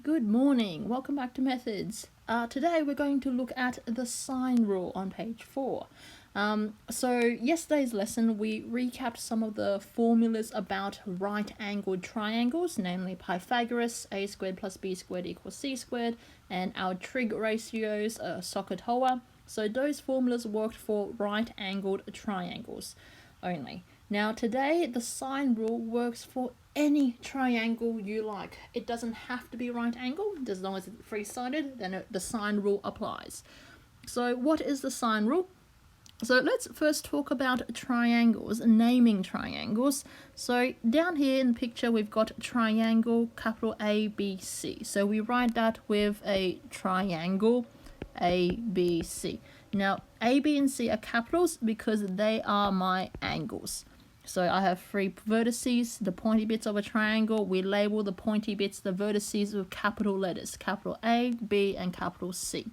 Good morning, welcome back to Methods. Today we're going to look at the sine rule on page 4. So yesterday's lesson we recapped some of the formulas about right-angled triangles, namely Pythagoras, a squared plus b squared equals c squared, and our trig ratios, SOHCAHTOA. So those formulas worked for right-angled triangles only. Now today the sine rule works for any triangle you like. It doesn't have to be right angle. As long as it's three-sided, then the sine rule applies. So what is the sine rule? So let's first talk about triangles, naming triangles. So down here in the picture we've got triangle capital ABC. So we write that with a triangle ABC. Now A, B and C are capitals because they are my angles. So I have three vertices, the pointy bits of a triangle. We label the pointy bits, the vertices, with capital letters, capital A, B, and capital C.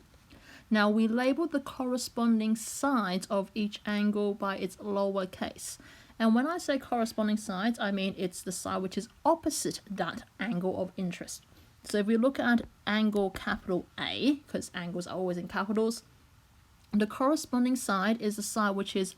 Now we label the corresponding sides of each angle by its lowercase. And when I say corresponding sides, I mean it's the side which is opposite that angle of interest. So if we look at angle capital A, because angles are always in capitals, the corresponding side is the side which is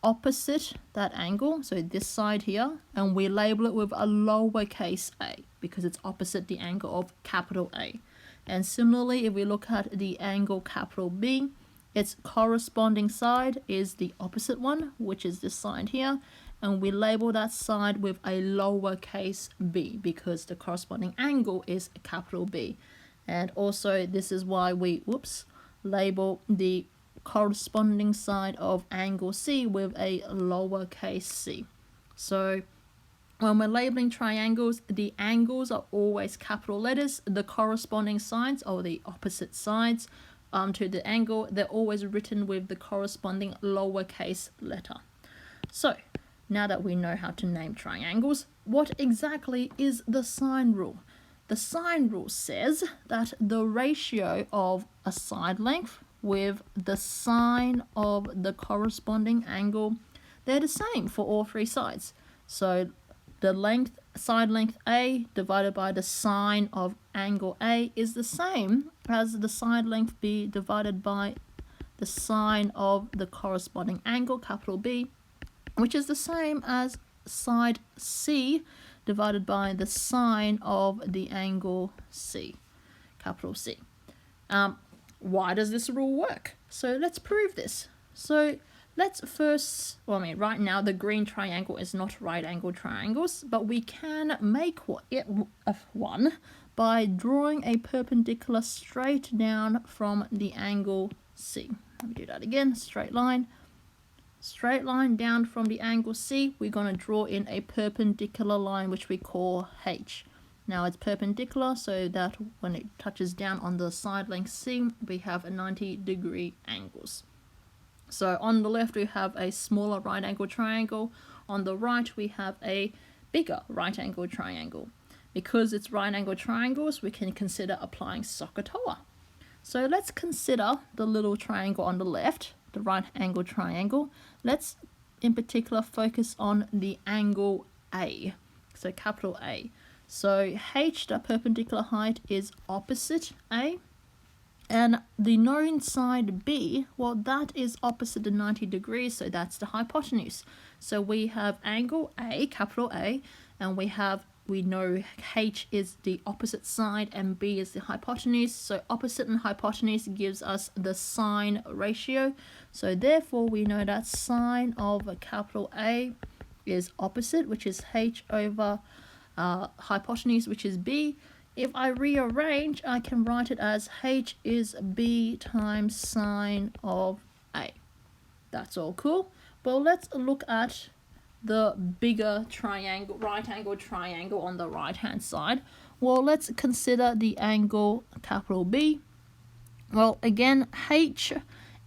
opposite that angle, so this side here, and we label it with a lowercase a because it's opposite the angle of capital A. And similarly, if we look at the angle capital B, its corresponding side is the opposite one, which is this side here, and we label that side with a lowercase b because the corresponding angle is capital B. And also this is why we label the corresponding side of angle C with a lowercase c. So when we're labeling triangles, the angles are always capital letters. The corresponding sides, or the opposite sides to the angle, they're always written with the corresponding lowercase letter. So now that we know how to name triangles, what exactly is the sine rule? The sine rule says that the ratio of a side length with the sine of the corresponding angle, they're the same for all three sides. So the side length A divided by the sine of angle A is the same as the side length B divided by the sine of the corresponding angle, capital B, which is the same as side C divided by the sine of the angle C, capital C. Why does this rule work? So let's prove this. So let's first, right now the green triangle is not right angle triangles, but we can make one by drawing a perpendicular straight down from the angle C. Let me do that again, straight line down from the angle C. We're going to draw in a perpendicular line which we call H. Now it's perpendicular so that when it touches down on the side length C, we have a 90-degree angles. So on the left we have a smaller right angle triangle. On the right we have a bigger right angle triangle. Because it's right angle triangles, we can consider applying SOHCAHTOA. So let's consider the little triangle on the left, the right angle triangle. Let's in particular focus on the angle A, so capital A. So H, the perpendicular height, is opposite A. And the known side B, well, that is opposite the 90 degrees, so that's the hypotenuse. So we have angle A, capital A, and we know H is the opposite side and B is the hypotenuse. So opposite and hypotenuse gives us the sine ratio. So therefore we know that sine of a capital A is opposite, which is H over hypotenuse, which is B. If I rearrange, I can write it as H is B times sine of A. That's all cool. Well, let's look at the bigger triangle, right angle triangle on the right hand side. Well, let's consider the angle capital B. Well, again, H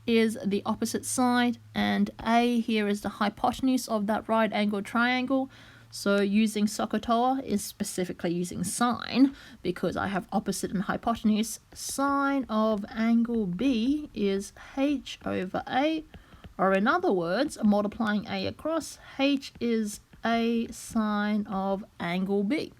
is the opposite side and A here is the hypotenuse of that right angle triangle. So using SOHCAHTOA is specifically using sine because I have opposite and hypotenuse. Sine of angle B is H over A, or in other words, multiplying A across, H is A sine of angle B.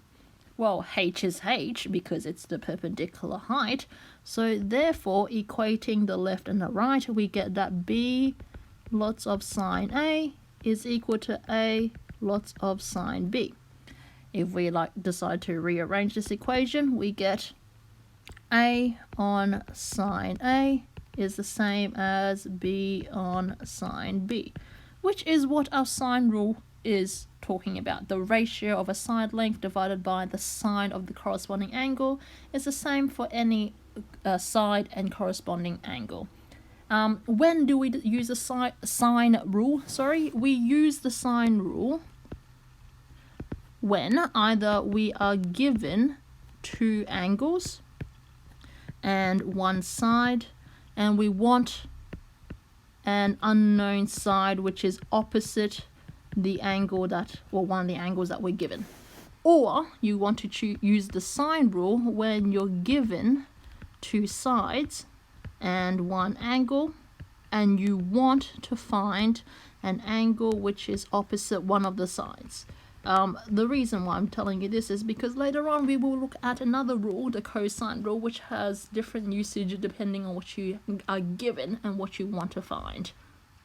Well, h is h because it's the perpendicular height. So therefore, equating the left and the right, we get that b lots of sine A is equal to A lots of sine B. If we decide to rearrange this equation, we get A on sine A is the same as B on sine B, which is what our sine rule is talking about. The ratio of a side length divided by the sine of the corresponding angle is the same for any side and corresponding angle. When do we use the sine rule? We use the sine rule when either we are given two angles and one side, and we want an unknown side which is opposite the angle one of the angles that we're given. Or you want to use the sine rule when you're given two sides and one angle, and you want to find an angle which is opposite one of the sides. The reason why I'm telling you this is because later on we will look at another rule, the cosine rule, which has different usage depending on what you are given and what you want to find.